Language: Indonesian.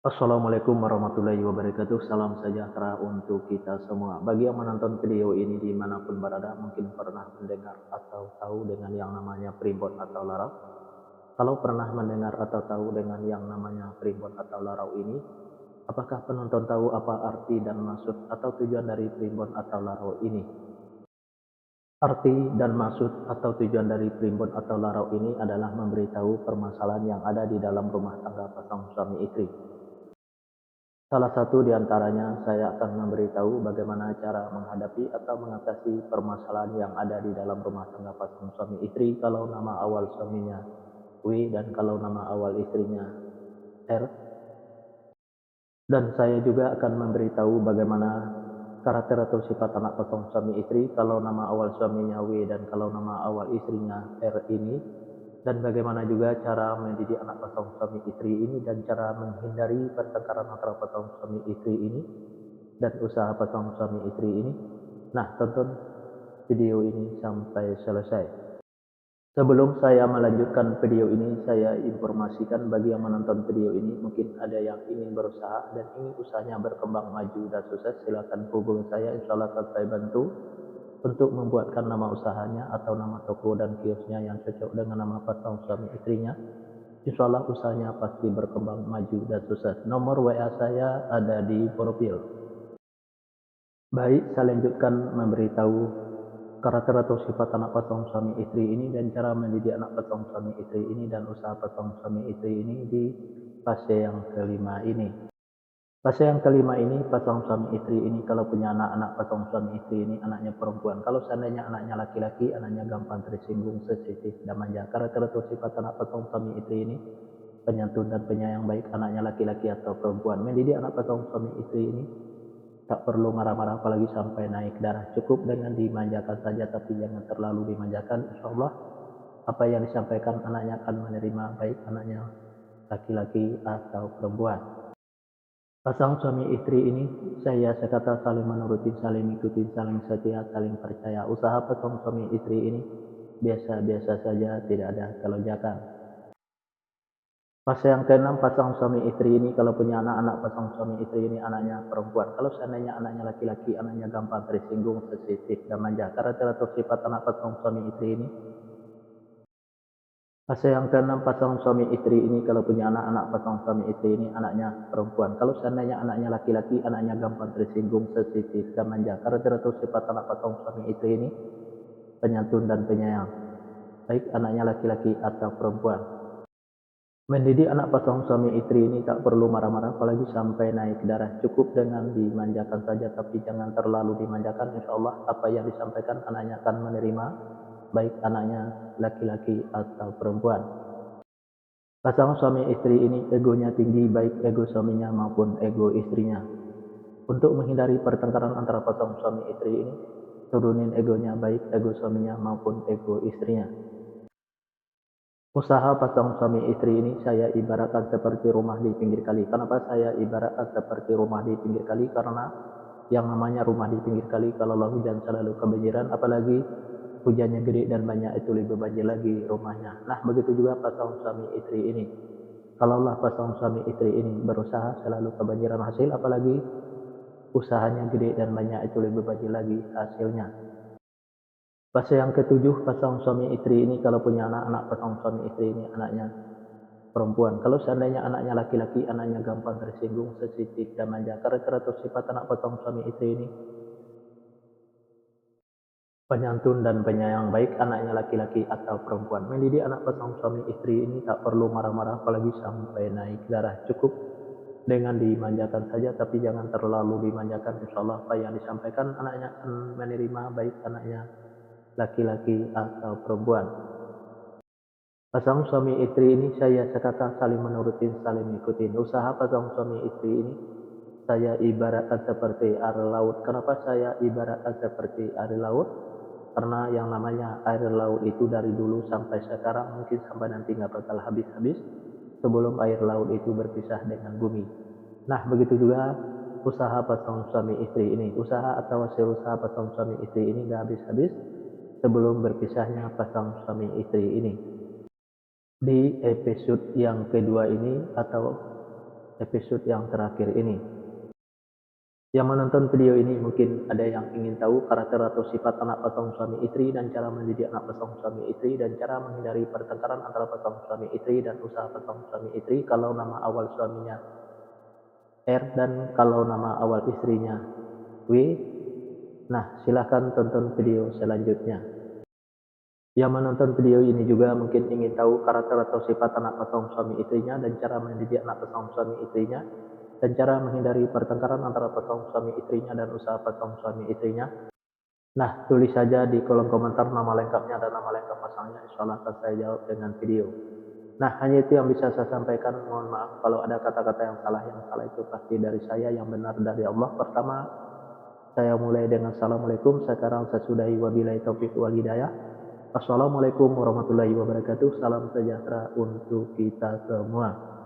Assalamualaikum warahmatullahi wabarakatuh. Salam sejahtera untuk kita semua. Bagi yang menonton video ini dimanapun berada, mungkin pernah mendengar atau tahu dengan yang namanya primbon atau larau. Kalau pernah mendengar atau tahu dengan yang namanya primbon atau larau ini, apakah penonton tahu apa arti dan maksud atau tujuan dari primbon atau larau ini? Arti dan maksud atau tujuan dari primbon atau larau ini adalah memberitahu permasalahan yang ada di dalam rumah tangga pasangan suami istri. Salah satu di antaranya saya akan memberitahu bagaimana cara menghadapi atau mengatasi permasalahan yang ada di dalam rumah tangga pasangan suami istri kalau nama awal suaminya W dan kalau nama awal istrinya R. Dan saya juga akan memberitahu bagaimana karakter atau sifat anak pasangan suami istri kalau nama awal suaminya W dan kalau nama awal istrinya R ini, dan bagaimana juga cara mendidik anak pasangan suami istri ini dan cara menghindari pertengkaran antara pasangan suami istri ini dan usaha pasangan suami istri ini. Nah, tonton video ini sampai selesai. Sebelum saya melanjutkan video ini, saya informasikan bagi yang menonton video ini, mungkin ada yang ingin berusaha dan ingin usahanya berkembang maju dan sukses, silakan hubungi saya, insya Allah akan saya bantu untuk membuatkan nama usahanya atau nama toko dan kiosnya yang cocok dengan nama pasangan suami istrinya. Insya Allah usahanya pasti berkembang maju dan sukses. Nomor WA saya ada di profil. Baik, saya lanjutkan memberitahu karakter atau sifat anak pasangan suami istri ini dan cara mendidik anak pasangan suami istri ini dan usaha pasangan suami istri ini di fase yang kelima ini. Fase yang kelima ini, pasangan suami istri ini kalau punya anak-anak pasangan suami istri ini anaknya perempuan. Kalau seandainya anaknya laki-laki, anaknya gampang tersinggung, sensitif, dan manja. Karakter atau sifat anak pasangan suami istri ini penyantun dan penyayang, baik anaknya laki-laki atau perempuan. Mendidik anak pasangan suami istri ini tak perlu marah-marah apalagi sampai naik darah. Cukup dengan dimanjakan saja, tapi jangan terlalu dimanjakan. Insya Allah apa yang disampaikan anaknya akan menerima, baik anaknya laki-laki atau perempuan. Pasangan suami istri ini saya sekata saling menuruti, saling mengikuti, saling setia, saling percaya. Usaha pasangan suami istri ini biasa-biasa saja, tidak ada kelonjakan. Fase yang keenam, pasangan suami istri ini kalau punya anak-anak pasangan suami istri ini anaknya perempuan. Kalau seandainya anaknya laki-laki, anaknya gampang tersinggung, sensitif, dan manja. Karakter atau sifat anak pasangan suami istri ini. Fase yang keenam, pasangan suami istri ini kalau punya anak-anak pasangan suami istri ini anaknya perempuan. Kalau seandainya anaknya laki-laki, anaknya gampang tersinggung, sensitif, dan manja. Karakter atau sifat anak pasangan suami istri ini penyantun dan penyayang, baik anaknya laki-laki atau perempuan. Mendidik anak pasangan suami istri ini tak perlu marah-marah apalagi sampai naik darah. Cukup dengan dimanjakan saja, tapi jangan terlalu dimanjakan. Insya Allah apa yang disampaikan anaknya akan menerima, baik anaknya laki-laki atau perempuan. Pasangan suami istri ini egonya tinggi, baik ego suaminya maupun ego istrinya. Untuk menghindari pertengkaran antara pasangan suami istri ini, turunin egonya, baik ego suaminya maupun ego istrinya. Usaha pasangan suami istri ini saya ibaratkan seperti rumah di pinggir kali. Kenapa saya ibaratkan seperti rumah di pinggir kali? Karena yang namanya rumah di pinggir kali kalau hujan selalu kebanjiran, apalagi hujannya gede dan banyak, itu lebih banjir lagi rumahnya. Nah, begitu juga pasangan suami istri ini. Kalaulah pasangan suami istri ini berusaha selalu kebanjiran hasil, apalagi usahanya gede dan banyak, itu lebih banjir lagi hasilnya. Fase yang ketujuh, pasangan suami istri ini kalau punya anak-anak pasangan suami istri ini anaknya perempuan. Kalau seandainya anaknya laki-laki, anaknya gampang tersinggung, sensitif, dan manja. Karakter atau sifat anak pasangan suami istri ini penyantun dan penyayang, baik anaknya laki-laki atau perempuan. Mendidik anak pasangan suami istri ini tak perlu marah-marah apalagi sampai naik darah. Cukup dengan dimanjakan saja, tapi jangan terlalu dimanjakan. Insya Allah apa yang disampaikan anaknya akan menerima, baik anaknya laki-laki atau perempuan. Pasangan suami istri ini saya sekata saling menurutin, saling mengikuti. Usaha pasangan suami istri ini saya ibaratkan seperti air laut. Kenapa saya ibaratkan seperti air laut? Karena yang namanya air laut itu dari dulu sampai sekarang, mungkin sampai nanti nggak bakal habis-habis sebelum air laut itu berpisah dengan bumi. Nah, begitu juga usaha pasangan suami istri ini. Usaha atau hasil usaha pasangan suami istri ini nggak habis-habis sebelum berpisahnya pasangan suami istri ini. Di episode yang kedua ini atau episode yang terakhir ini. Yang menonton video ini mungkin ada yang ingin tahu karakter atau sifat anak pasangan suami istri dan cara mendidik anak pasangan suami istri dan cara menghindari pertengkaran antara pasangan suami istri dan usaha pasangan suami istri kalau nama awal suaminya R dan kalau nama awal istrinya W. Nah, silahkan tonton video selanjutnya. Yang menonton video ini juga mungkin ingin tahu karakter atau sifat anak pasangan suami istrinya dan cara mendidik anak pasangan suami istrinya dan cara menghindari pertengkaran antara pasangan suami istrinya dan usaha pasangan suami istrinya. Nah, tulis saja di kolom komentar nama lengkapnya dan nama lengkap pasangannya. Insya Allah akan saya jawab dengan video. Nah, hanya itu yang bisa saya sampaikan. Mohon maaf kalau ada kata-kata yang salah. Yang salah itu pasti dari saya, yang benar dari Allah. Pertama, saya mulai dengan Assalamualaikum. Sekarang saya sudahi wabillahi taufiq wal hidayah. Assalamualaikum warahmatullahi wabarakatuh. Salam sejahtera untuk kita semua.